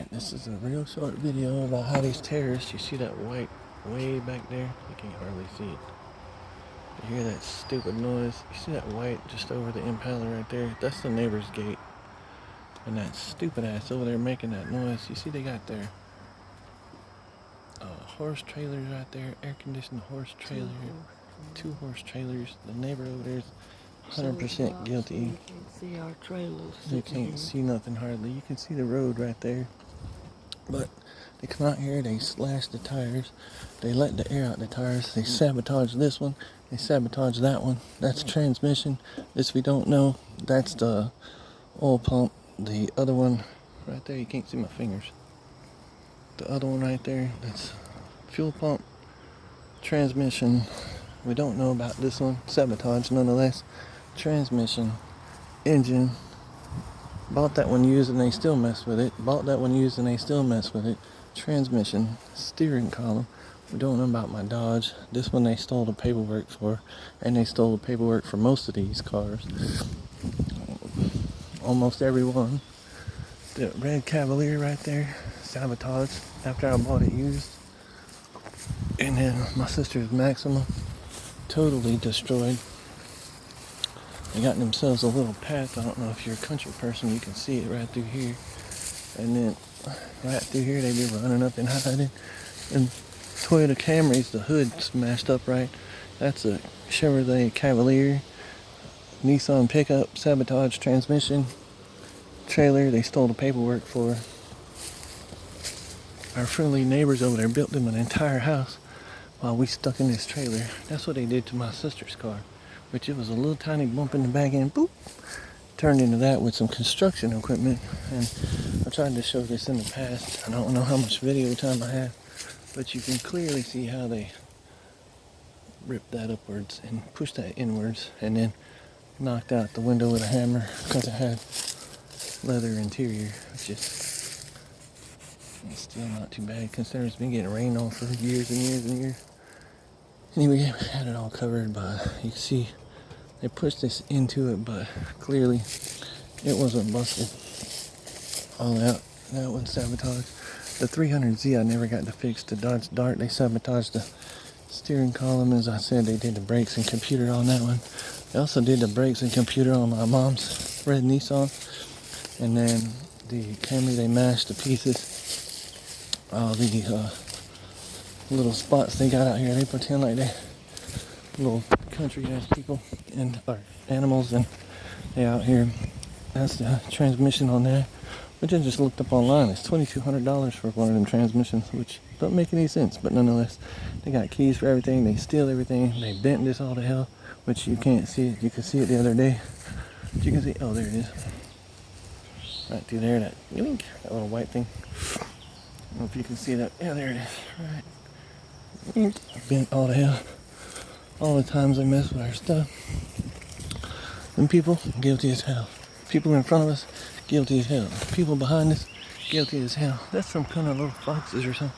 Alright, this is a real short video about how these terrorists, you see that white way back there? You can't hardly see it. You hear that stupid noise? You see that white just over the Impala right there? That's the neighbor's gate. And that stupid ass over there making that noise, you see they got their horse trailers right there, air conditioned horse trailer, two horse trailers. The neighbor over there is 100% guilty. You can't see our trailers. You can't see nothing hardly. You can see the road right there. But they come out here, they slash the tires, they let the air out the tires, they sabotage this one, they sabotage that one. That's transmission. This we don't know. That's the oil pump. The other one right there, you can't see my fingers. The other one right there, that's fuel pump, transmission. We don't know about this one. Sabotage nonetheless. Transmission, engine. Bought that one used and they still mess with it. Bought that one used and they still mess with it. Transmission, steering column. We don't know about my Dodge. This one they stole the paperwork for, and they stole the paperwork for most of these cars. Almost every one. The red Cavalier right there, sabotaged after I bought it used. And then my sister's Maxima, totally destroyed. They got themselves a little path. I don't know if you're a country person, you can see it right through here. And then right through here they be running up and hiding. And Toyota Camrys, the hood smashed up right. That's a Chevrolet Cavalier. Nissan pickup, sabotage transmission. Trailer they stole the paperwork for. Our friendly neighbors over there built them an entire house while we stuck in this trailer. That's what they did to my sister's car, which it was a little tiny bump in the back end, boop, turned into that with some construction equipment. And I tried to show this in the past. I don't know how much video time I have, but you can clearly see how they ripped that upwards and pushed that inwards and then knocked out the window with a hammer because it had leather interior, which is still not too bad considering it's been getting rain on for years and years and years. Anyway, we had it all covered, but you can see they pushed this into it, but clearly it wasn't busted all out. That one sabotaged. The 300Z I never got to fix. The Dodge Dart, they sabotaged the steering column. As I said, they did the brakes and computer on that one. They also did the brakes and computer on my mom's red Nissan. And then the Camry, they mashed to pieces. All the little spots they got out here, they pretend like they little country ass people and or animals, and they out here. That's the transmission on there, which I just looked up online. It's $2,200 for one of them transmissions, which don't make any sense, but nonetheless, they got keys for everything. They steal everything. They bent this all to hell, which you can't see it. You could see it the other day. But you can see, oh, there it is. Right through there, that little white thing. I don't know if you can see that. Yeah, there it is. Right. Bent all to hell. All the times they mess with our stuff. And people, guilty as hell. People in front of us, guilty as hell. People behind us, guilty as hell. That's some kind of little foxes or something.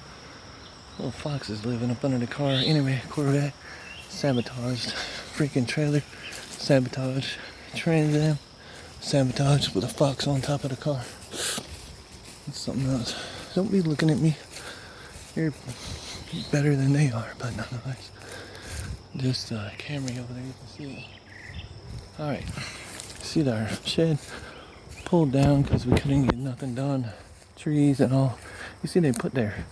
Little foxes living up under the car. Anyway, Corvette, sabotaged. Freaking trailer, sabotage. Trans Am, sabotage with a fox on top of the car. It's something else. Don't be looking at me. You're better than they are, but nonetheless. Just a Camry over there, you can see it. Alright, see our shed pulled down because we couldn't get nothing done. Trees and all. You see they put their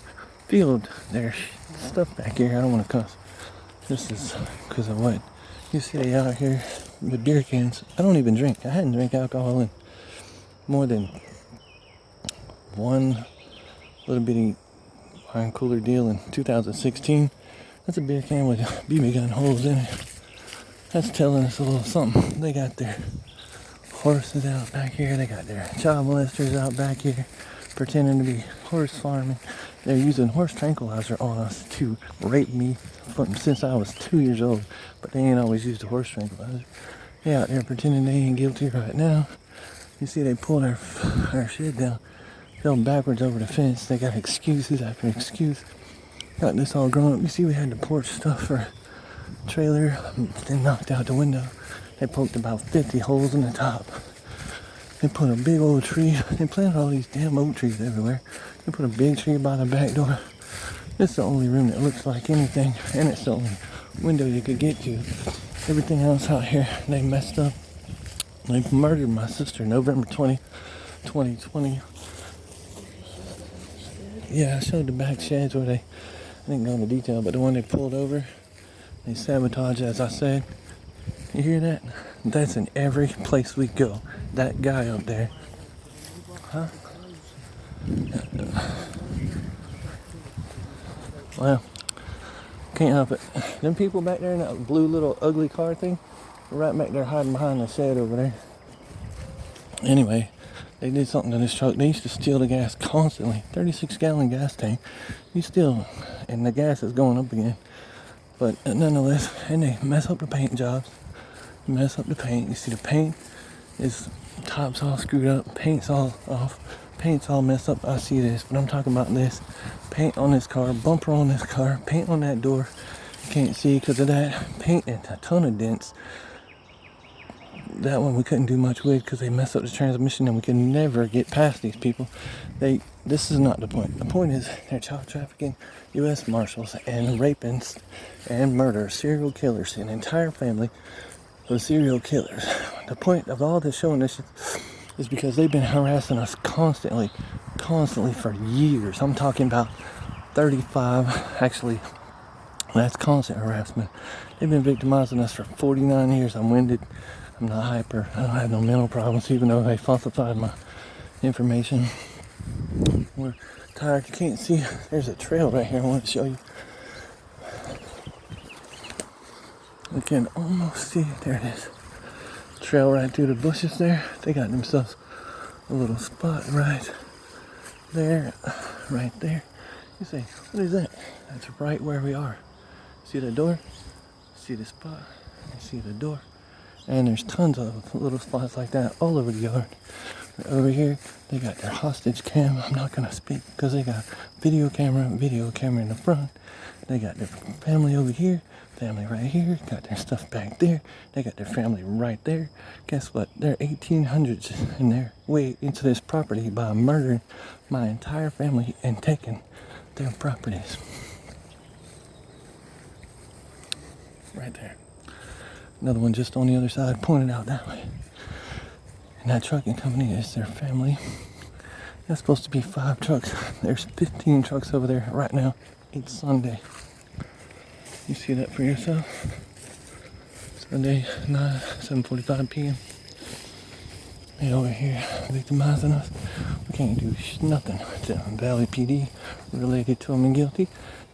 field, their stuff back here. I don't want to cuss. This is because of what? You see they out here with beer cans. I don't even drink. I hadn't drank alcohol in more than one little bitty wine cooler deal in 2016. That's a beer can with BB gun holes in it. That's telling us a little something. They got their horses out back here. They got their child molesters out back here pretending to be horse farming. They're using horse tranquilizer on us to rape me since I was 2 years old. But they ain't always used a horse tranquilizer. They out there pretending they ain't guilty right now. You see they pulled our shed down. Fell backwards over the fence. They got excuses after excuse. Got this all grown up. You see we had the porch stuff for trailer. Then knocked out the window. They poked about 50 holes in the top. They put a big old tree. They planted all these damn oak trees everywhere. They put a big tree by the back door. It's the only room that looks like anything, and it's the only window you could get to. Everything else out here, they messed up. They murdered my sister November 20, 2020. Yeah, I showed the back sheds where I didn't go into detail, but the one they pulled over, they sabotaged, as I said. You hear that? That's in every place we go. That guy up there. Huh? Well, can't help it. Them people back there in that blue little ugly car thing, right back there hiding behind the shed over there. Anyway, they did something to this truck. They used to steal the gas constantly. 36-gallon gas tank. You steal, and the gas is going up again. But nonetheless, and they mess up the paint jobs. Mess up the paint. You see the paint is tops all screwed up. Paint's all off. Paint's all messed up. I see this, but I'm talking about this. Paint on this car, bumper on this car, paint on that door. You can't see because of that. Paint and a ton of dents. That one we couldn't do much with because they messed up the transmission and we could never get past these people. This is not the point. The point is they're child trafficking, U.S. marshals, and rapists and murderers, serial killers, an entire family of serial killers. The point of all this showing this is because they've been harassing us constantly for years. I'm talking about 35, actually, that's constant harassment. They've been victimizing us for 49 years. I'm winded. I'm not hyper. I don't have no mental problems, even though they falsified my information. We're tired. You can't see. There's a trail right here I want to show you. You can almost see it. There it is. Trail right through the bushes there. They got themselves a little spot right there. Right there. You say, what is that? That's right where we are. See the door? See the spot? You see the door? And there's tons of little spots like that all over the yard. Over here, they got their hostage cam. I'm not going to speak because they got video camera in the front. They got their family over here, family right here, got their stuff back there. They got their family right there. Guess what? They're 1800s and they're way into this property by murdering my entire family and taking their properties. Right there. Another one just on the other side, pointed out that way. And that trucking company is their family. That's supposed to be 5 trucks. There's 15 trucks over there right now. It's Sunday. You see that for yourself? Sunday, 7:45 p.m. They over here victimizing us. We can't do nothing. It's Valley PD related to them and guilty.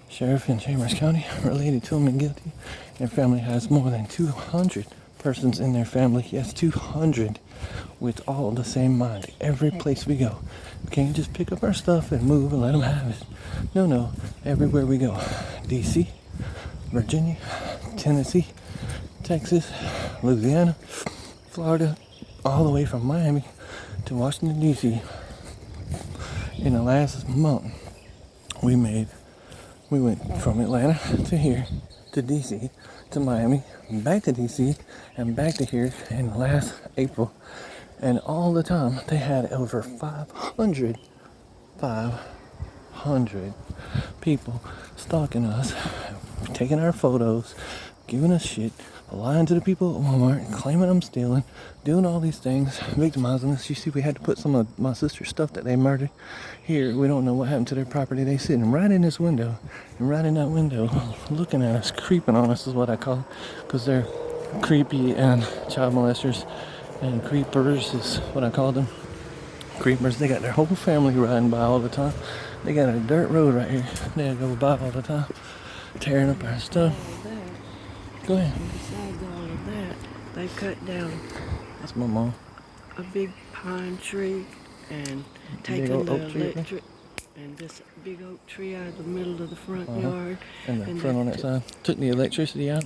Sheriff in Chambers County related to them and guilty. Their family has more than 200 persons in their family. Yes, 200 with all the same mind. Every place we go. We can't just pick up our stuff and move and let them have it. No. Everywhere we go. D.C., Virginia, Tennessee, Texas, Louisiana, Florida, all the way from Miami to Washington, D.C. In the last month, we went from Atlanta to here, to D.C., to Miami, back to D.C., and back to here in last April. And all the time, they had over 500 people stalking us, taking our photos, giving us shit, lying to the people at Walmart, claiming I'm stealing, doing all these things, victimizing us. You see, we had to put some of my sister's stuff that they murdered here. We don't know what happened to their property. They sitting right in this window, and right in that window, looking at us, creeping on us is what I call it, because they're creepy and child molesters, and creepers is what I call them. Creepers. They got their whole family riding by all the time. They got a dirt road right here. They go by all the time, tearing up our stuff. Go ahead. And besides all of that, they cut down That's my mom. a big pine tree and taken old the oak tree, electric and this big oak tree out of the middle of the front yard. And the front on that side. Took the electricity out.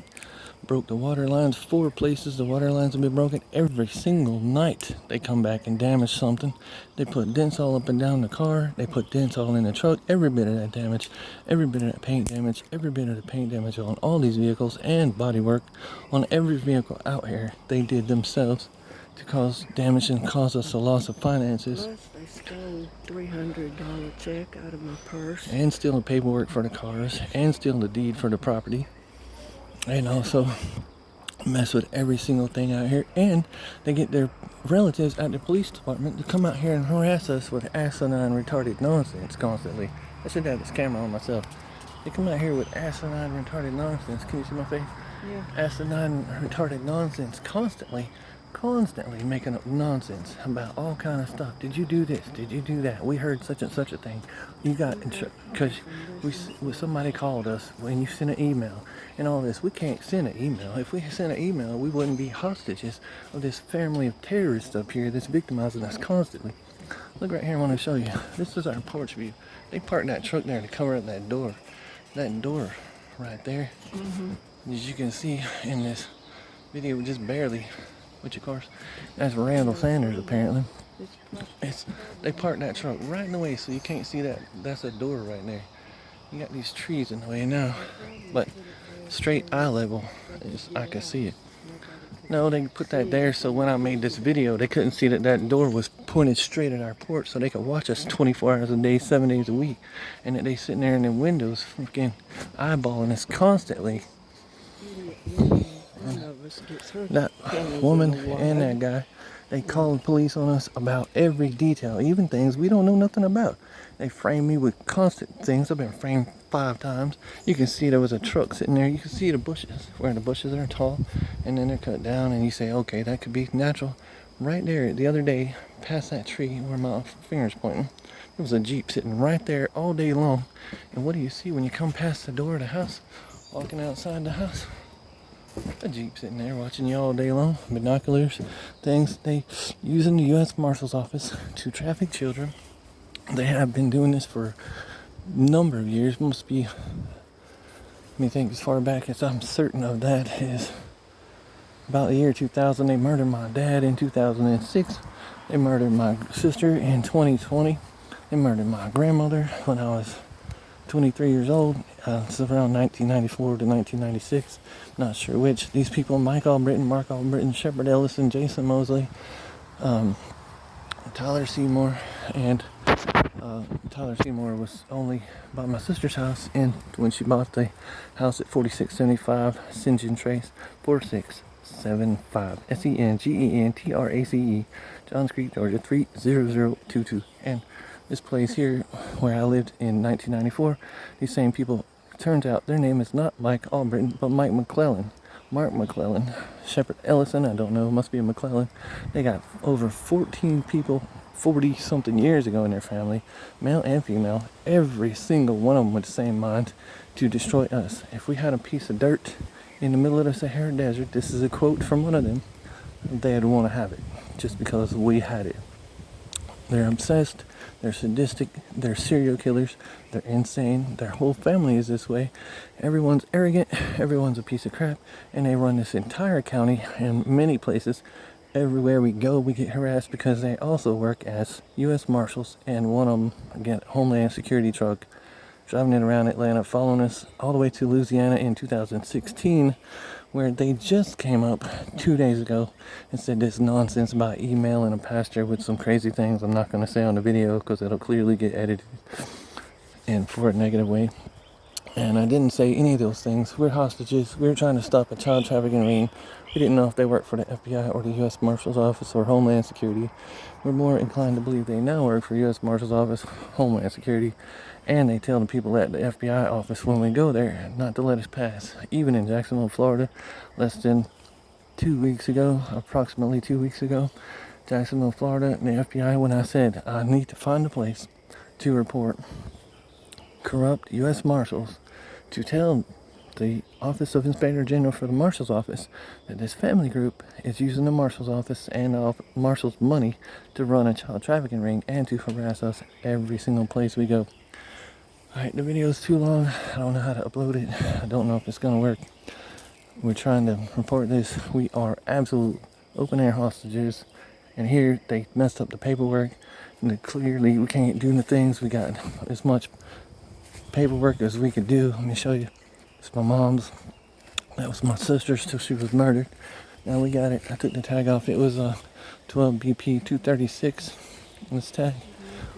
Broke the water lines. 4 places the water lines have been broken. Every single night they come back and damage something. They put dents all up and down the car. They put dents all in the truck. Every bit of that damage. Every bit of that paint damage. Every bit of the paint damage on all these vehicles and bodywork on every vehicle out here. They did themselves. to cause damage and cause us a loss of finances. Plus, they stole $300 check out of my purse. And steal the paperwork for the cars. And steal the deed for the property. And also mess with every single thing out here. And they get their relatives at the police department to come out here and harass us with asinine retarded nonsense constantly. I should have this camera on myself. They come out here with asinine retarded nonsense. Can you see my face? Yeah. Asinine retarded nonsense constantly making up nonsense about all kind of stuff. Did you do this? Did you do that? We heard such and such a thing. You got, because somebody called us when you sent an email and all this. We can't send an email. If we sent an email, we wouldn't be hostages of this family of terrorists up here that's victimizing us constantly. Look right here, I want to show you. This is our porch view. They parked that truck there to cover up that door. That door right there. As you can see in this video, just barely. Which of course, that's Randall Sanders apparently. They parked that truck right in the way, so you can't see that. That's a door right there. You got these trees in the way now, but straight eye level, I can see it. No, they put that there so when I made this video, they couldn't see that that door was pointed straight at our porch, so they could watch us 24 hours a day, 7 days a week, and that they sitting there in the windows, freaking eyeballing us constantly. That woman and that guy, they called the police on us about every detail, even things we don't know nothing about. They framed me with constant things. I've been framed 5 times. You can see there was a truck sitting there. You can see the bushes, where the bushes are tall, and then they're cut down, and you say, okay, that could be natural. Right there, the other day, past that tree where my finger's pointing, there was a Jeep sitting right there all day long. And what do you see when you come past the door of the house, walking outside the house? A Jeep sitting there watching you all day long. Binoculars, things they use in the U.S. Marshals Office to traffic children. They have been doing this for a number of years. Must be, let me think, as far back as I'm certain of that is about the year 2000. They murdered my dad in 2006. They murdered my sister in 2020. They murdered my grandmother when I was 23 years old. It's around 1994 to 1996. Not sure which. These people, Mike Albritton, Mark Albritton, Shepard Ellison, Jason Mosley, Tyler Seymour, and Tyler Seymour was only by my sister's house, and when she bought the house at 4675 St. John Trace, 4675 Sengentrace, Johns Creek, Georgia 30022. And this place here, where I lived in 1994, these same people, turns out their name is not Mike Albritton, but Mike McClellan. Mark McClellan. Shepard Ellison, I don't know, must be a McClellan. They got over 14 people, 40-something years ago in their family, male and female, every single one of them with the same mind to destroy us. If we had a piece of dirt in the middle of the Sahara Desert, this is a quote from one of them, they'd want to have it, just because we had it. They're obsessed, they're sadistic, they're serial killers, they're insane, their whole family is this way. Everyone's arrogant, everyone's a piece of crap, and they run this entire county and many places. Everywhere we go, we get harassed because they also work as U.S. Marshals, and one of them, again, Homeland Security truck, driving it around Atlanta, following us all the way to Louisiana in 2016, where they just came up 2 days ago and said this nonsense about emailing a pastor with some crazy things I'm not going to say on the video because it'll clearly get edited and for a negative way. And I didn't say any of those things. We're hostages. We were trying to stop a child trafficking ring. We didn't know if they worked for the FBI or the U.S. Marshal's Office or Homeland Security. We're more inclined to believe they now work for U.S. Marshal's Office, Homeland Security, and they tell the people at the FBI office when we go there not to let us pass. Even in Jacksonville, Florida, less than 2 weeks ago, approximately 2 weeks ago, Jacksonville, Florida, the FBI, when I said I need to find a place to report corrupt U.S. Marshals, to tell the Office of Inspector General for the Marshal's Office that this family group is using the Marshal's Office and the Marshal's money to run a child trafficking ring and to harass us every single place we go. Alright, the video is too long. I don't know how to upload it. I don't know if it's going to work. We're trying to report this. We are absolute open air hostages. And here they messed up the paperwork. And clearly we can't do the things. We got as much paperwork as we could do. Let me show you. It's my mom's. That was my sister's till she was murdered. Now we got it. I took the tag off. It was 12 BP 236. This tag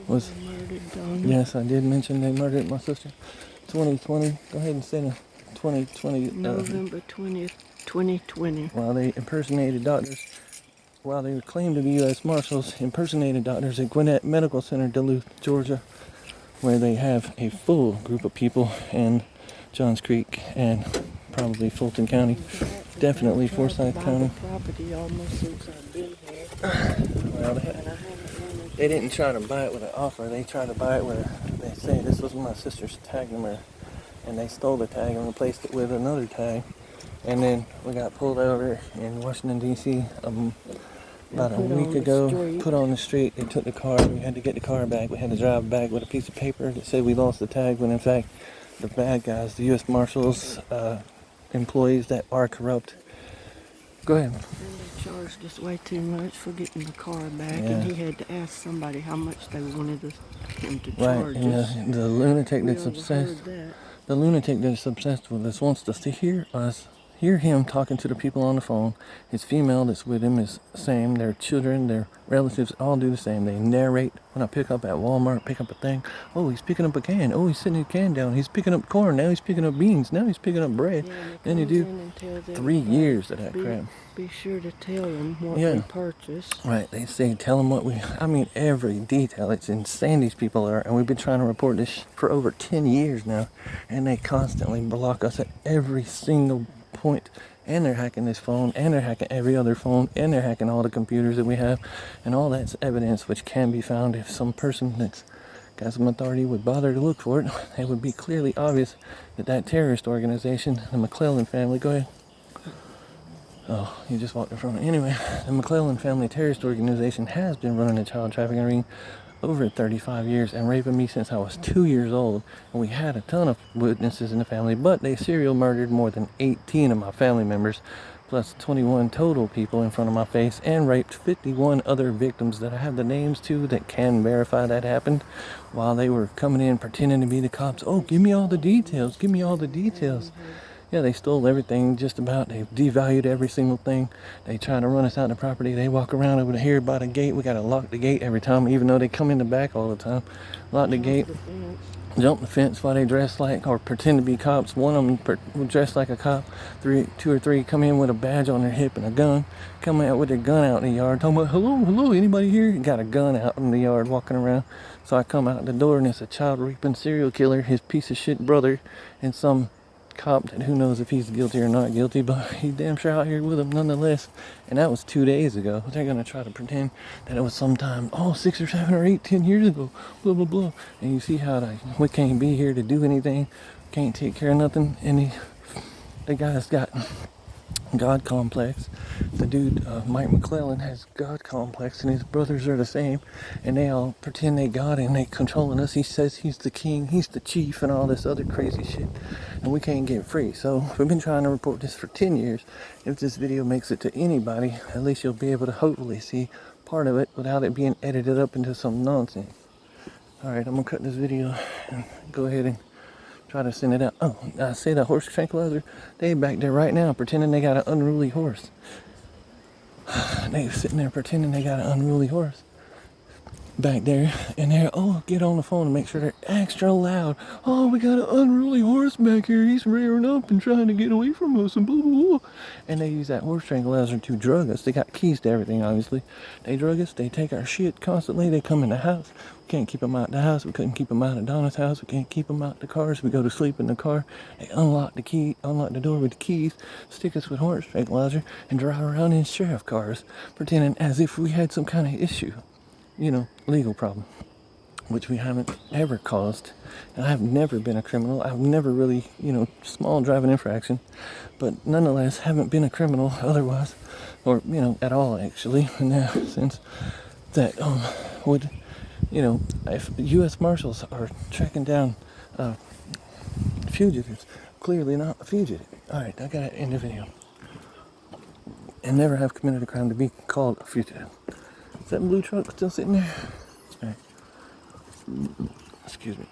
was. Murdered Donna. Yes, I did mention they murdered my sister. 2020. Go ahead and say the 2020. November 20th, 2020. While they impersonated doctors, while they claimed to be U.S. Marshals, impersonated doctors at Gwinnett Medical Center, Duluth, Georgia, where they have a full group of people in Johns Creek and probably Fulton County. Definitely Forsyth County. Property almost since I've been here. Well, they didn't try to buy it with an offer. They tried to buy it with they say this was my sister's tag number, and they stole the tag and replaced it with another tag. And then we got pulled over in Washington D.C. About a week ago. Put on the street. They took the car. We had to get the car back. We had to drive back with a piece of paper that said we lost the tag, when in fact the bad guys, the U.S. Marshals, employees that are corrupt. Go ahead. And they charged us way too much for getting the car back, Yeah. and he had to ask somebody how much they wanted him to Right, charge and us. the lunatic We that's overheard obsessed. that. The lunatic that's obsessed with us wants us to hear him talking to the people on the phone. His female that's with him is the same. Their children, their relatives all do the same. They narrate when I pick up at Walmart, pick up a thing. Oh, he's picking up a can. Oh, he's sitting a can down. He's picking up corn. Now he's picking up beans. Now he's picking up bread. Yeah, and Then you comes in do and tells 3 everybody, years of that be, crap. Be sure to tell them what Yeah. we purchased. Right, they say tell them what every detail. It's insane these people are, and we've been trying to report this for over 10 years now, and they constantly block us at every single point. And they're hacking this phone, and they're hacking every other phone, and they're hacking all the computers that we have, and all that's evidence which can be found if some person that's got some authority would bother to look for it. It would be clearly obvious that terrorist organization, the McClellan family, go ahead. Oh, you just walked in front of me. Anyway, the McClellan family terrorist organization has been running a child trafficking ring over 35 years and raping me since I was 2 years old. And we had a ton of witnesses in the family, but they serial murdered more than 18 of my family members, plus 21 total people in front of my face, and raped 51 other victims that I have the names to that can verify that happened while they were coming in pretending to be the cops. Oh, give me all the details. Give me all the details. Yeah, they stole everything, just about. They devalued every single thing. They try to run us out of the property. They walk around over here by the gate. We got to lock the gate every time, even though they come in the back all the time. Lock the gate. Jump the fence while they dress like, or pretend to be cops. One of them dressed like a cop. Two or three come in with a badge on their hip and a gun. Come out with their gun out in the yard. Talking about, hello, anybody here? Got a gun out in the yard walking around. So I come out the door and it's a child raping serial killer, his piece of shit brother, and some cop that who knows if he's guilty or not guilty, but he's damn sure out here with him nonetheless. And that was 2 days ago. They're gonna try to pretend that it was sometime 6 or 7 or 8, 10 years ago, blah blah blah. And you see how we can't be here to do anything, can't take care of nothing. And the guy's got God complex. The dude, Mike McClellan, has God complex, and his brothers are the same, and they all pretend they God and they controlling us. He says he's the king, he's the chief, and all this other crazy shit, and we can't get free. So we've been trying to report this for 10 years. If this video makes it to anybody, at least you'll be able to hopefully see part of it without it being edited up into some nonsense. Alright, I'm gonna cut this video and go ahead and try to send it out. Oh, I say the horse tranquilizer. They back there right now pretending they got an unruly horse. They sitting there pretending they got an unruly horse back there, and they're get on the phone and make sure they're extra loud. Oh, we got an unruly horse back here. He's rearing up and trying to get away from us and blah blah blah. And they use that horse tranquilizer to drug us. They got keys to everything, obviously. They drug us. They take our shit constantly. They come in the house. We can't keep them out the house. We couldn't keep them out of Donna's house. We can't keep them out the cars. We go to sleep in the car. They unlock the door with the keys, stick us with horse tranquilizer, and drive around in sheriff cars, pretending as if we had some kind of issue. Legal problem, which we haven't ever caused. And I have never been a criminal. I've never really, small driving infraction, but nonetheless haven't been a criminal otherwise, or, at all actually. And now, since that, if U.S. Marshals are tracking down fugitives, clearly not a fugitive. Alright, I gotta end the video. And never have committed a crime to be called a fugitive. Is that blue truck still sitting there? Alright. Excuse me.